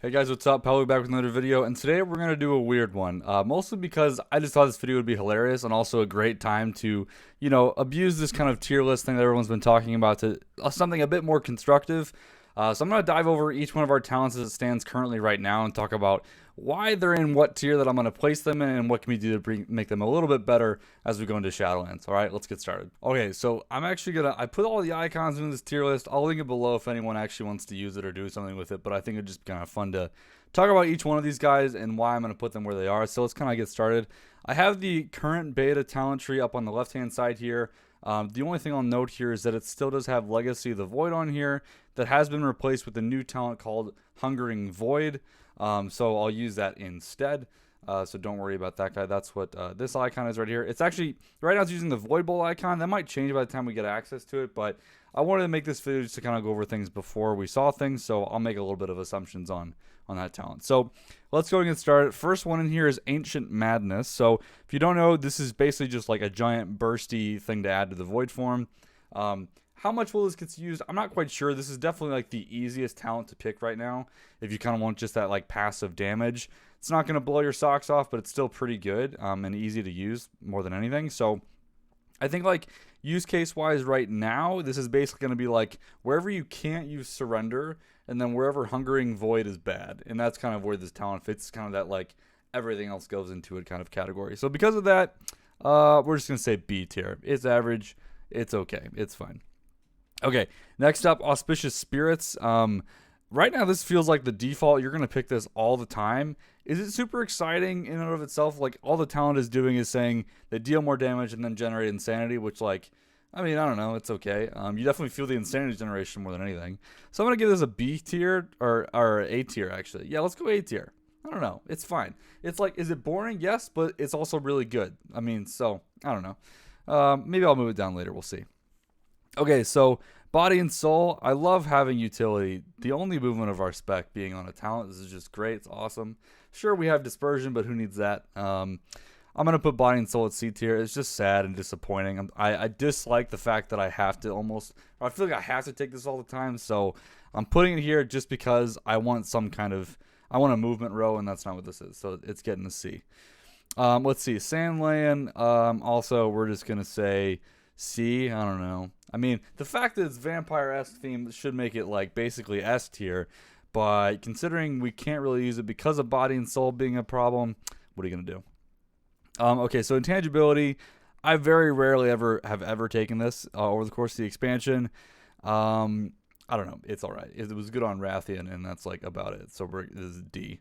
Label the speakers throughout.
Speaker 1: Hey guys, what's up? Probably back with another video, and today we're gonna do a weird one. Mostly because I just thought this video would be hilarious and also a great time to, abuse this kind of tier list thing that everyone's been talking about to something a bit more constructive. So I'm gonna dive over each one of our talents as it stands currently right now and talk about why they're in what tier that I'm gonna place them in and what can we do to make them a little bit better as we go into Shadowlands. All right, let's get started. Okay, so I put all the icons in this tier list. I'll link it below if anyone actually wants to use it or do something with it, but I think it'd just be kind of fun to talk about each one of these guys and why I'm going to put them where they are. So let's kind of get started. I have the current beta talent tree up on the left hand side here. The only thing I'll note here is that it still does have Legacy of the Void on here that has been replaced with a new talent called Hungering Void. So I'll use that instead. So don't worry about that guy. That's what this icon is right here. It's actually, right now it's using the Void Bowl icon. That might change by the time we get access to it, but I wanted to make this video just to kind of go over things before we saw things, so I'll make a little bit of assumptions on that talent. So let's go and get started. First one in here is Ancient Madness. So if you don't know, this is basically just like a giant bursty thing to add to the Void form. How much will this get used? I'm not quite sure. This is definitely like the easiest talent to pick right now if you kind of want just that like passive damage. It's not going to blow your socks off, but it's still pretty good and easy to use more than anything. So I think like use case wise right now, this is basically going to be like wherever you can't use Surrender and then wherever Hungering Void is bad. And that's kind of where this talent fits, kind of that like everything else goes into it kind of category. So because of that, we're just going to say B tier. It's average. It's okay. It's fine. Okay, next up, Auspicious Spirits. Right now, this feels like the default. You're going to pick this all the time. Is it super exciting in and of itself? Like, all the talent is doing is saying they deal more damage and then generate insanity, which, like, I mean, I don't know. It's okay. You definitely feel the insanity generation more than anything. So I'm going to give this a B tier, or A tier, actually. Yeah, let's go A tier. I don't know. It's fine. It's like, is it boring? Yes, but it's also really good. I mean, so, I don't know. Maybe I'll move it down later. We'll see. Okay, so Body and Soul, I love having utility. The only movement of our spec being on a talent, this is just great. It's awesome. Sure, we have Dispersion, but who needs that? I'm going to put Body and Soul at C tier. It's just sad and disappointing. I dislike the fact that I have to I feel like I have to take this all the time, so I'm putting it here just because I want I want a movement row, and that's not what this is, so it's getting a C. Let's see, Sandland, also, we're just going to say C. I don't know. I mean, the fact that it's vampire-esque theme should make it like basically S tier, but considering we can't really use it because of Body and Soul being a problem, what are you gonna do? Okay, so Intangibility, I very rarely have ever taken this over the course of the expansion. I don't know. It's all right. It was good on Rathian, and that's like about it. So this is D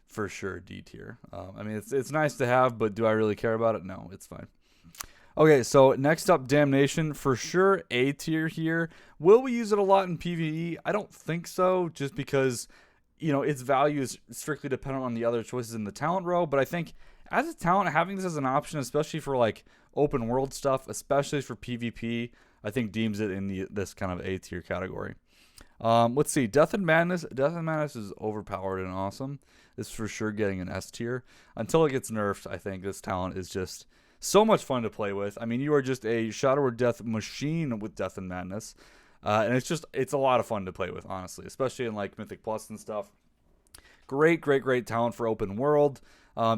Speaker 1: for sure, D tier. I mean, it's nice to have, but do I really care about it? No, it's fine. Okay, so next up, Damnation. For sure, A tier here. Will we use it a lot in PvE? I don't think so, just because, its value is strictly dependent on the other choices in the talent row. But I think as a talent, having this as an option, especially for like open world stuff, especially for PvP, I think deems it in this kind of A tier category. Let's see, Death and Madness. Death and Madness is overpowered and awesome. It's for sure getting an S tier. Until it gets nerfed, I think this talent is just so much fun to play with. I mean, you are just a Shadow or Death machine with Death and Madness. And it's a lot of fun to play with, honestly, especially in like Mythic Plus and stuff. Great talent for open world.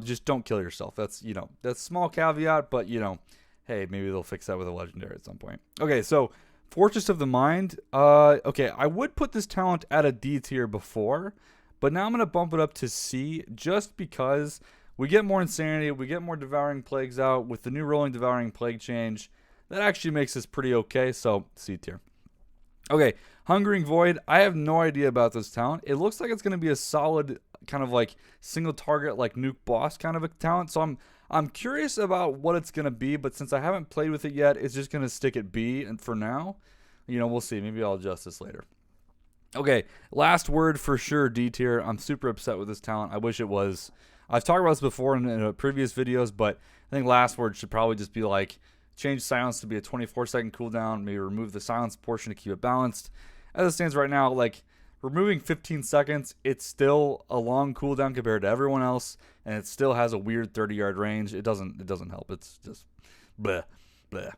Speaker 1: Just don't kill yourself. That's a small caveat, but hey, maybe they'll fix that with a legendary at some point. Okay, so Fortress of the Mind. Okay, I would put this talent at a D tier before, but now I'm going to bump it up to C just because we get more Insanity, we get more Devouring Plagues out. With the new Rolling Devouring Plague change, that actually makes this pretty okay, so C tier. Okay, Hungering Void, I have no idea about this talent. It looks like it's going to be a solid kind of like single target, like nuke boss kind of a talent, so I'm curious about what it's going to be, but since I haven't played with it yet, it's just going to stick at B, and for now, we'll see. Maybe I'll adjust this later. Okay, last word for sure, D tier. I'm super upset with this talent. I wish it was. I've talked about this before in previous videos, but I think last word should probably just be like change silence to be a 24-second cooldown, maybe remove the silence portion to keep it balanced. As it stands right now, like removing 15 seconds, it's still a long cooldown compared to everyone else, and it still has a weird 30-yard range. It doesn't help. It's just bleh, bleh.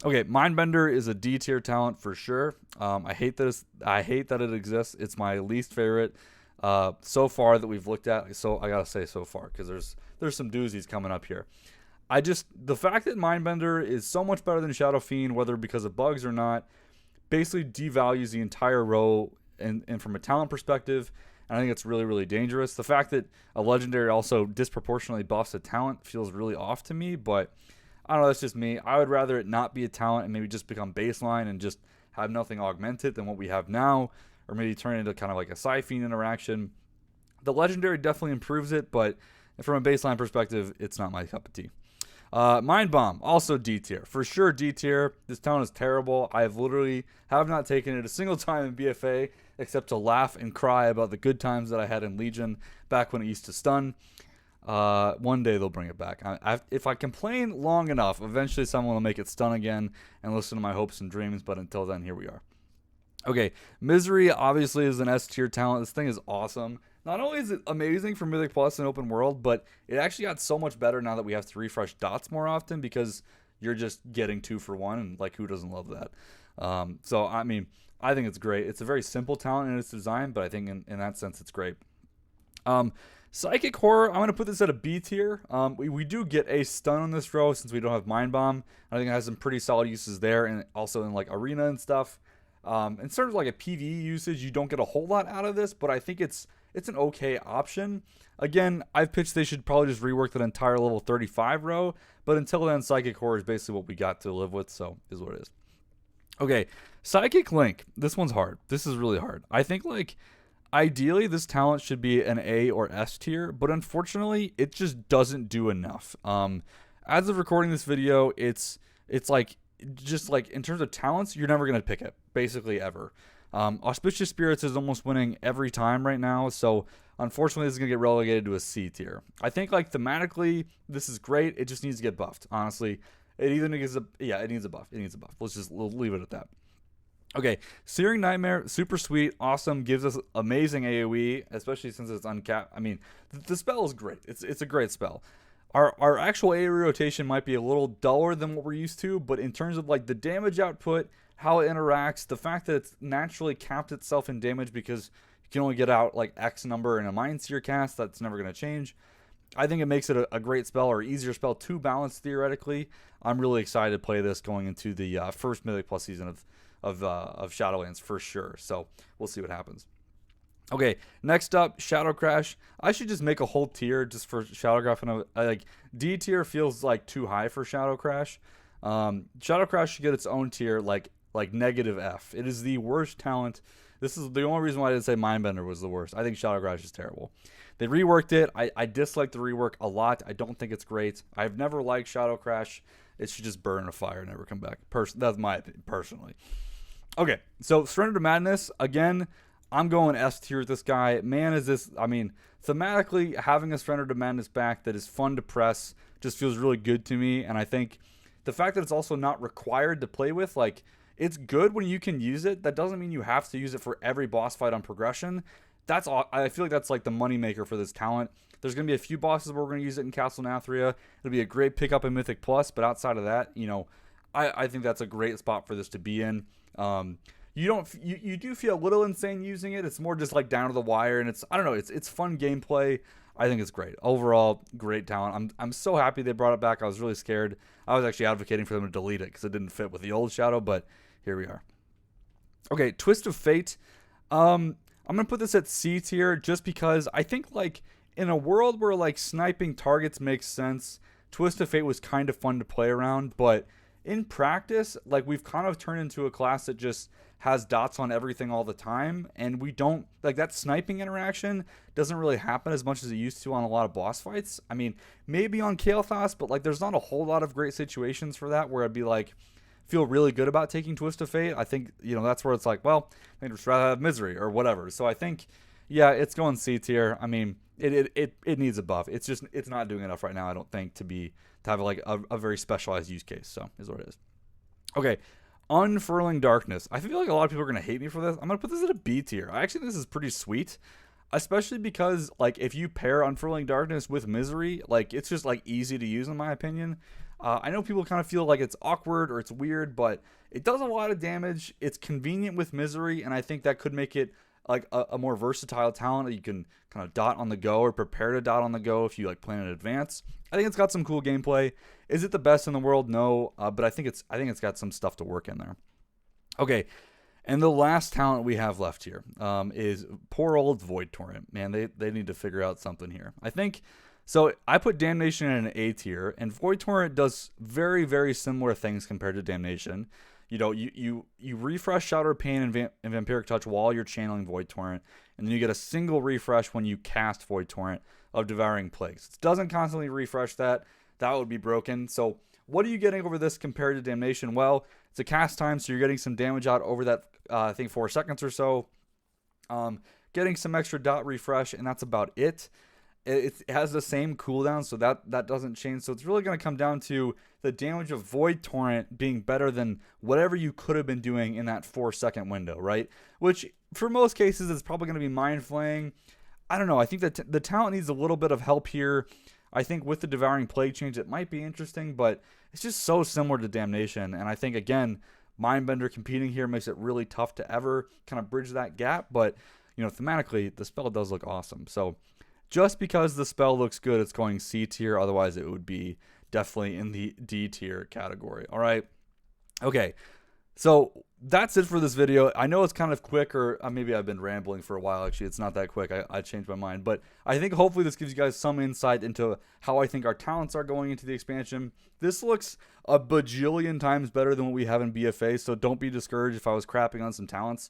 Speaker 1: Okay, Mindbender is a D tier talent for sure. I hate that it exists. It's my least favorite. so far that we've looked at. So I gotta say so far, because there's some doozies coming up here. The fact that Mindbender is so much better than Shadow Fiend, whether because of bugs or not, basically devalues the entire row, and from a talent perspective, and I think it's really, really dangerous. The fact that a legendary also disproportionately buffs a talent feels really off to me, but I don't know, that's just me. I would rather it not be a talent and maybe just become baseline and just have nothing augment it than what we have now, or maybe turn it into kind of like a Sci-Fiend interaction. The legendary definitely improves it, but from a baseline perspective, it's not my cup of tea. Mind Bomb, also D tier. For sure D tier. This talent is terrible. I have not taken it a single time in BFA except to laugh and cry about the good times that I had in Legion back when it used to stun. One day they'll bring it back. If I complain long enough, eventually someone will make it stun again and listen to my hopes and dreams, but until then, here we are. Okay, Misery obviously is an S tier talent. This thing is awesome. Not only is it amazing for Mythic Plus and Open World, but it actually got so much better now that we have to refresh dots more often, because you're just getting 2 for 1, and like, who doesn't love that? So I mean, I think it's great. It's a very simple talent in its design, but I think in that sense it's great. Psychic Horror, I'm going to put this at a B tier. We do get a stun on this row since we don't have Mind Bomb. I think it has some pretty solid uses there, and also in like Arena and stuff. In terms of like a PvE usage, you don't get a whole lot out of this, but I think it's an okay option. Again, I've pitched they should probably just rework that entire level 35 row, but until then, Psychic Horror is basically what we got to live with, so is what it is. Okay, Psychic Link. This one's hard. This is really hard. I think, like, ideally this talent should be an A or S tier, but unfortunately, it just doesn't do enough. As of recording this video, it's like, just like in terms of talents, you're never going to pick it, basically ever. Auspicious Spirits is almost winning every time right now, so unfortunately this is going to get relegated to a C tier. I think, like, thematically, this is great. It just needs to get buffed, honestly. It either needs it needs a buff. It needs a buff. We'll leave it at that. Okay, Searing Nightmare, super sweet, awesome, gives us amazing AoE, especially since it's uncapped. I mean, the spell is great. It's a great spell. Our actual AoE rotation might be a little duller than what we're used to, but in terms of like the damage output, how it interacts, the fact that it's naturally capped itself in damage because you can only get out like X number in a Mind Seer cast, that's never going to change. I think it makes it a great spell, or easier spell to balance theoretically. I'm really excited to play this going into the first Mythic Plus season of Shadowlands for sure. So we'll see what happens. Okay, next up, Shadowcrash. I should just make a whole tier just for Shadowcrash. And like, D tier feels like too high for Shadowcrash. Shadowcrash should get its own tier, like negative F. It is the worst talent. This is the only reason why I didn't say Mindbender was the worst. I think Shadowcrash is terrible. They reworked it. I dislike the rework a lot. I don't think it's great. I've never liked Shadowcrash. It should just burn in a fire and never come back. That's my opinion, personally. Okay, so Surrender to Madness. Again, I'm going S tier with this guy. Man, is this... I mean, thematically, having a Surrender to Madness back that is fun to press just feels really good to me. And I think the fact that it's also not required to play with, like, it's good when you can use it. That doesn't mean you have to use it for every boss fight on progression. That's all. I feel like that's like the moneymaker for this talent. There's going to be a few bosses where we're going to use it in Castle Nathria. It'll be a great pickup in Mythic Plus, but outside of that, you know, I think that's a great spot for this to be in. You do feel a little insane using it. It's more just like down to the wire, and it's, I don't know, it's fun gameplay. I think it's great. Overall, great talent. I'm so happy they brought it back. I was really scared. I was actually advocating for them to delete it because it didn't fit with the old Shadow, but here we are. Okay, Twist of Fate. I'm going to put this at C tier just because I think, like, in a world where, like, sniping targets makes sense, Twist of Fate was kind of fun to play around, but in practice, like, we've kind of turned into a class that just has dots on everything all the time, and we don't, like, that sniping interaction doesn't really happen as much as it used to on a lot of boss fights. I mean, maybe on Kael'thas, but, like, there's not a whole lot of great situations for that where I'd be like, feel really good about taking Twist of Fate. I think, you know, that's where it's like, well, I'd just rather have Misery or whatever. So I think, yeah, it's going C tier. I mean, it needs a buff. It's just, it's not doing enough right now, I don't think, to have like a very specialized use case. So is what it is. Okay, Unfurling Darkness. I feel like a lot of people are going to hate me for this. I'm going to put this at a B tier. I actually think this is pretty sweet, especially because, like, if you pair Unfurling Darkness with Misery, like, it's just, like, easy to use in my opinion. I know people kind of feel like it's awkward or it's weird, but it does a lot of damage. It's convenient with Misery, and I think that could make it like a more versatile talent that you can kind of dot on the go or prepare to dot on the go if you like plan in advance. I think it's got some cool gameplay. Is it the best in the world? No, but I think it's got some stuff to work in there. Okay, and the last talent we have left here is poor old Void Torrent. Man, they need to figure out something here. I think so. I put Damnation in an A tier, and Void Torrent does very, very similar things compared to Damnation. You know, you refresh Shadow of Pain and Vampiric Touch while you're channeling Void Torrent, and then you get a single refresh when you cast Void Torrent of Devouring Plagues. It doesn't constantly refresh that. That would be broken. So what are you getting over this compared to Damnation? Well, it's a cast time, so you're getting some damage out over that, I think, 4 seconds or so. Getting some extra dot refresh, and that's about it. It has the same cooldown, so that doesn't change. So it's really going to come down to the damage of Void Torrent being better than whatever you could have been doing in that 4-second window, right? Which, for most cases, is probably going to be Mind Flaying. I don't know. I think that the talent needs a little bit of help here. I think with the Devouring Plague change, it might be interesting, but it's just so similar to Damnation. And I think, again, Mindbender competing here makes it really tough to ever kind of bridge that gap. But, you know, thematically, the spell does look awesome. So just because the spell looks good, it's going C tier. Otherwise, it would be definitely in the D tier category. All right. Okay. So that's it for this video. I know it's kind of quick, or maybe I've been rambling for a while. Actually, it's not that quick. I changed my mind. But I think hopefully this gives you guys some insight into how I think our talents are going into the expansion. This looks a bajillion times better than what we have in BFA, so don't be discouraged if I was crapping on some talents.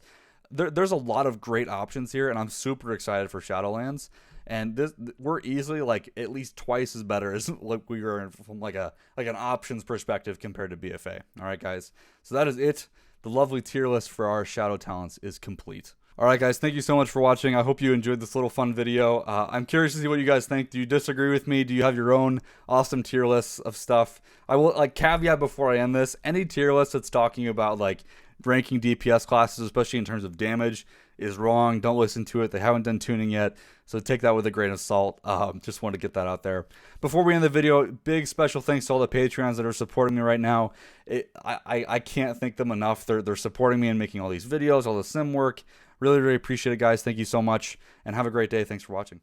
Speaker 1: There's a lot of great options here, and I'm super excited for Shadowlands. And we're easily like at least twice as better as like we were from like an options perspective compared to BFA. All right, guys. So that is it. The lovely tier list for our Shadow talents is complete. All right, guys. Thank you so much for watching. I hope you enjoyed this little fun video. I'm curious to see what you guys think. Do you disagree with me? Do you have your own awesome tier lists of stuff? I will like caveat before I end this. Any tier list that's talking about like ranking DPS classes, especially in terms of damage, is wrong. Don't listen to it. They haven't done tuning yet, so take that with a grain of salt. Just want to get that out there. Before we end the video, big special thanks to all the Patreons that are supporting me right now. I can't thank them enough. They're supporting me and making all these videos, all the sim work. Really, really appreciate it, guys. Thank you so much, and have a great day. Thanks for watching.